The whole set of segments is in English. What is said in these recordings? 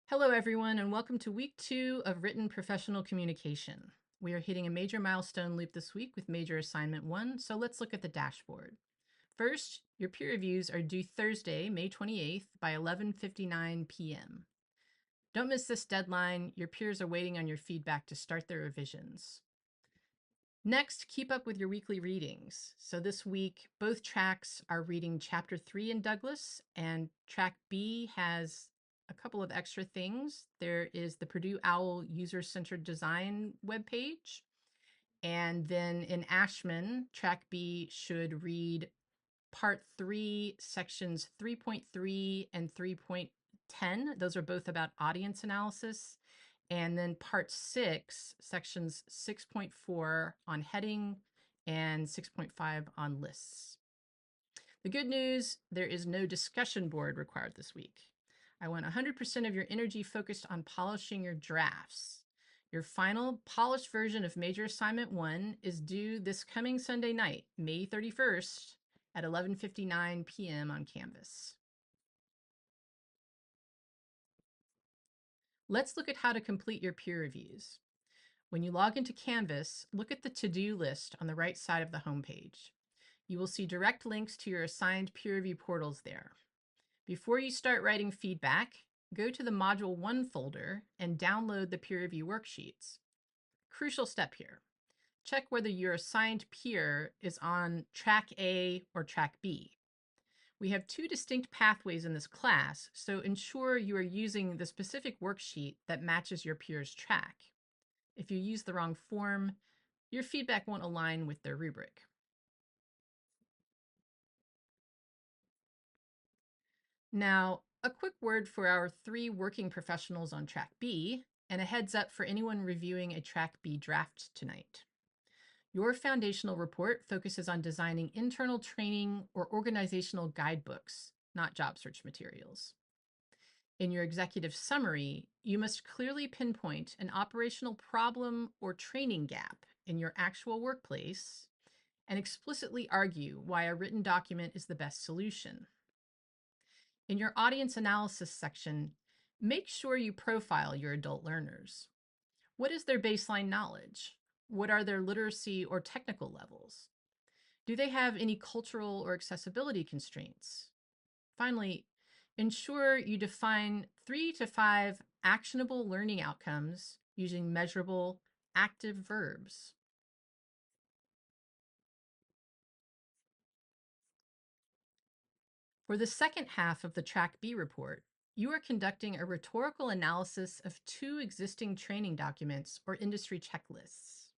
Hello, everyone, and welcome to week 2 of Written Professional Communication. We are hitting a major milestone loop this week with major assignment 1, so let's look at the dashboard. First, your peer reviews are due Thursday, May 28th by 11:59 p.m. Don't miss this deadline. Your peers are waiting on your feedback to start their revisions. Next, keep up with your weekly readings. So this week, both tracks are reading Chapter 3 in Douglas, and Track B has a couple of extra things. There is the Purdue OWL User-Centered Design webpage. And then in Ashman, Track B should read Part 3, Sections 3.3 and 3.10. Those are both about audience analysis. And then Part 6, Sections 6.4 on heading and 6.5 on lists. The good news, there is no discussion board required this week. I want 100% of your energy focused on polishing your drafts. Your final polished version of Major Assignment 1 is due this coming Sunday night, May 31st at 11:59 p.m. on Canvas. Let's look at how to complete your peer reviews. When you log into Canvas, look at the to-do list on the right side of the homepage. You will see direct links to your assigned peer review portals there. Before you start writing feedback, go to the Module 1 folder and download the peer review worksheets. Crucial step here. Check whether your assigned peer is on Track A or Track B. We have two distinct pathways in this class, so ensure you are using the specific worksheet that matches your peer's track. If you use the wrong form, your feedback won't align with their rubric. Now, a quick word for our 3 working professionals on Track B, and a heads up for anyone reviewing a Track B draft tonight. Your foundational report focuses on designing internal training or organizational guidebooks, not job search materials. In your executive summary, you must clearly pinpoint an operational problem or training gap in your actual workplace and explicitly argue why a written document is the best solution. In your audience analysis section, make sure you profile your adult learners. What is their baseline knowledge? What are their literacy or technical levels? Do they have any cultural or accessibility constraints? Finally, ensure you define 3 to 5 actionable learning outcomes using measurable active verbs. For the second half of the Track B report, you are conducting a rhetorical analysis of 2 existing training documents or industry checklists.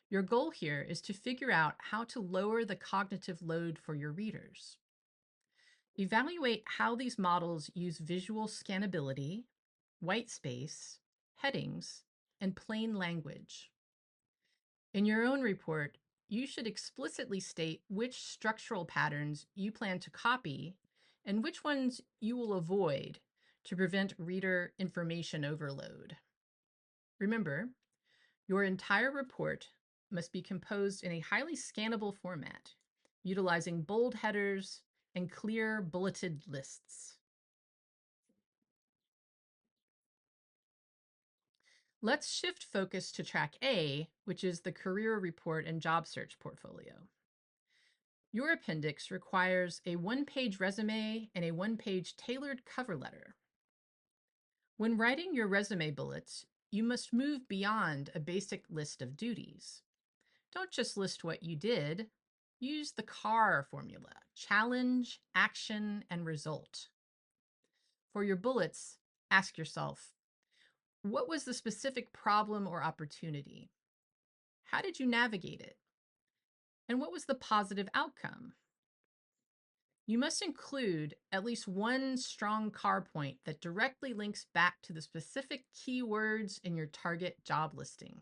Your goal here is to figure out how to lower the cognitive load for your readers. Evaluate how these models use visual scannability, white space, headings, and plain language. In your own report, you should explicitly state which structural patterns you plan to copy and which ones you will avoid to prevent reader information overload. Remember, your entire report must be composed in a highly scannable format, utilizing bold headers and clear bulleted lists. Let's shift focus to Track A, which is the career report and job search portfolio. Your appendix requires a 1-page resume and a 1-page tailored cover letter. When writing your resume bullets, you must move beyond a basic list of duties. Don't just list what you did. Use the CAR formula: challenge, action, and result. For your bullets, ask yourself, what was the specific problem or opportunity? How did you navigate it? And what was the positive outcome? You must include at least one strong CAR point that directly links back to the specific keywords in your target job listing.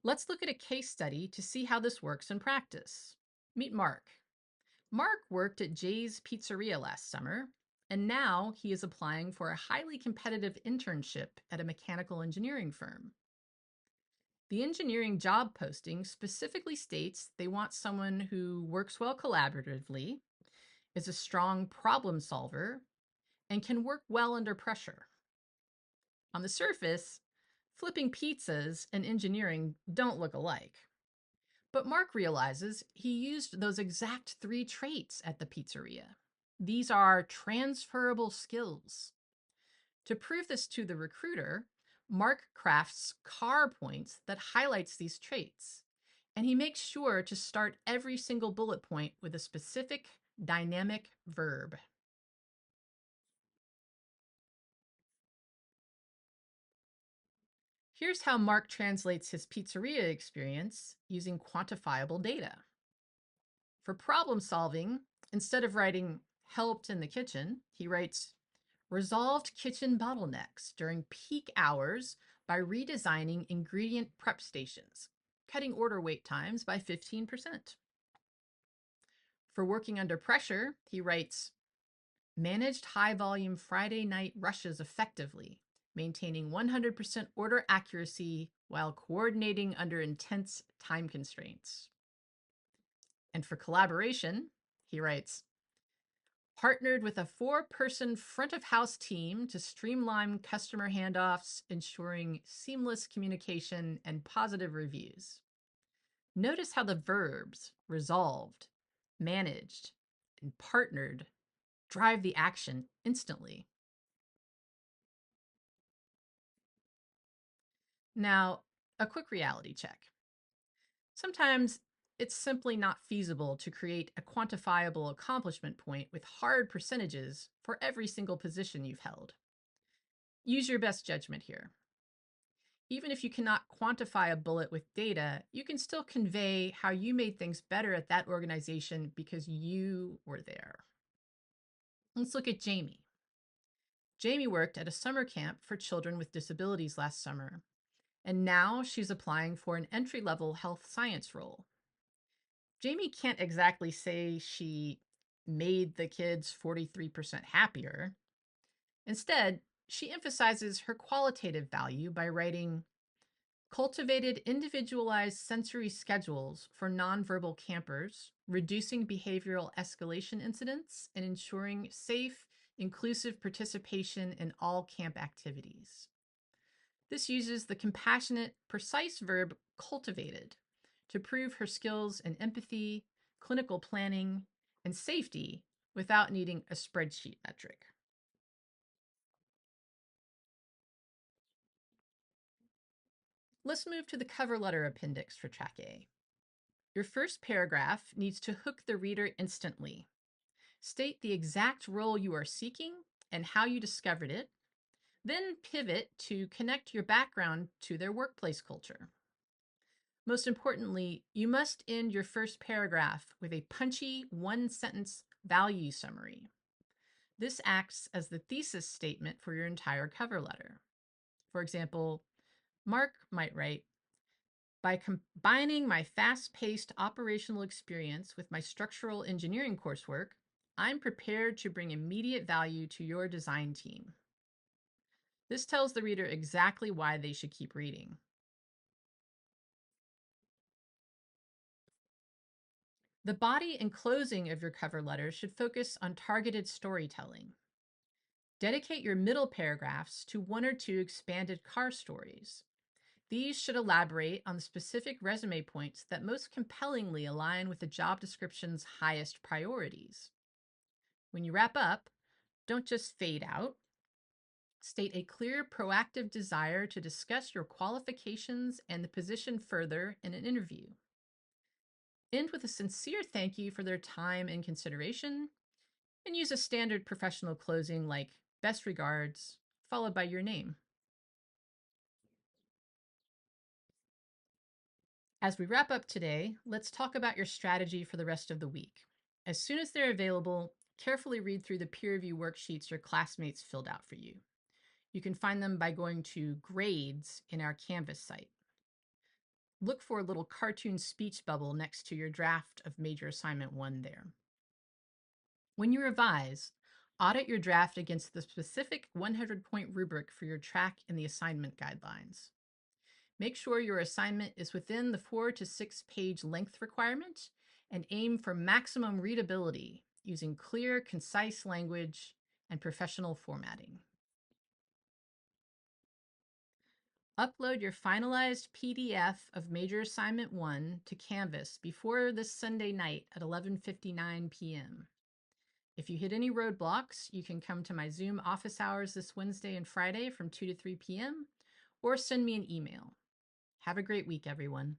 Let's look at a case study to see how this works in practice. Meet Mark. Mark worked at Jay's Pizzeria last summer, and now he is applying for a highly competitive internship at a mechanical engineering firm. The engineering job posting specifically states they want someone who works well collaboratively, is a strong problem solver, and can work well under pressure. On the surface, flipping pizzas and engineering don't look alike. But Mark realizes he used those exact three traits at the pizzeria. These are transferable skills. To prove this to the recruiter, Mark crafts car points that highlights these traits, and he makes sure to start every single bullet point with a specific dynamic verb. Here's how Mark translates his pizzeria experience using quantifiable data. For problem solving, instead of writing helped in the kitchen, he writes resolved kitchen bottlenecks during peak hours by redesigning ingredient prep stations, cutting order wait times by 15%. For working under pressure, he writes managed high volume Friday night rushes effectively, maintaining 100% order accuracy while coordinating under intense time constraints. And for collaboration, he writes, partnered with a 4-person front of house team to streamline customer handoffs, ensuring seamless communication and positive reviews. Notice how the verbs resolved, managed, and partnered drive the action instantly. Now, a quick reality check. Sometimes it's simply not feasible to create a quantifiable accomplishment point with hard percentages for every single position you've held. Use your best judgment here. Even if you cannot quantify a bullet with data, you can still convey how you made things better at that organization because you were there. Let's look at Jamie. Jamie worked at a summer camp for children with disabilities last summer, and now she's applying for an entry-level health science role. Jamie can't exactly say she made the kids 43% happier. Instead, she emphasizes her qualitative value by writing, cultivated individualized sensory schedules for nonverbal campers, reducing behavioral escalation incidents and ensuring safe, inclusive participation in all camp activities. This uses the compassionate, precise verb cultivated to prove her skills in empathy, clinical planning, and safety without needing a spreadsheet metric. Let's move to the cover letter appendix for Track A. Your first paragraph needs to hook the reader instantly. State the exact role you are seeking and how you discovered it, then pivot to connect your background to their workplace culture. Most importantly, you must end your first paragraph with a punchy one-sentence value summary. This acts as the thesis statement for your entire cover letter. For example, Mark might write, by combining my fast-paced operational experience with my structural engineering coursework, I'm prepared to bring immediate value to your design team. This tells the reader exactly why they should keep reading. The body and closing of your cover letter should focus on targeted storytelling. Dedicate your middle paragraphs to 1 or 2 expanded car stories. These should elaborate on the specific resume points that most compellingly align with the job description's highest priorities. When you wrap up, don't just fade out. State a clear, proactive desire to discuss your qualifications and the position further in an interview. End with a sincere thank you for their time and consideration, and use a standard professional closing like best regards, followed by your name. As we wrap up today, let's talk about your strategy for the rest of the week. As soon as they're available, carefully read through the peer review worksheets your classmates filled out for you. You can find them by going to Grades in our Canvas site. Look for a little cartoon speech bubble next to your draft of Major Assignment 1 there. When you revise, audit your draft against the specific 100-point rubric for your track in the assignment guidelines. Make sure your assignment is within the 4 to 6 page length requirement and aim for maximum readability using clear, concise language and professional formatting. Upload your finalized PDF of Major Assignment 1 to Canvas before this Sunday night at 11:59 p.m. If you hit any roadblocks, you can come to my Zoom office hours this Wednesday and Friday from 2 to 3 p.m. or send me an email. Have a great week, everyone.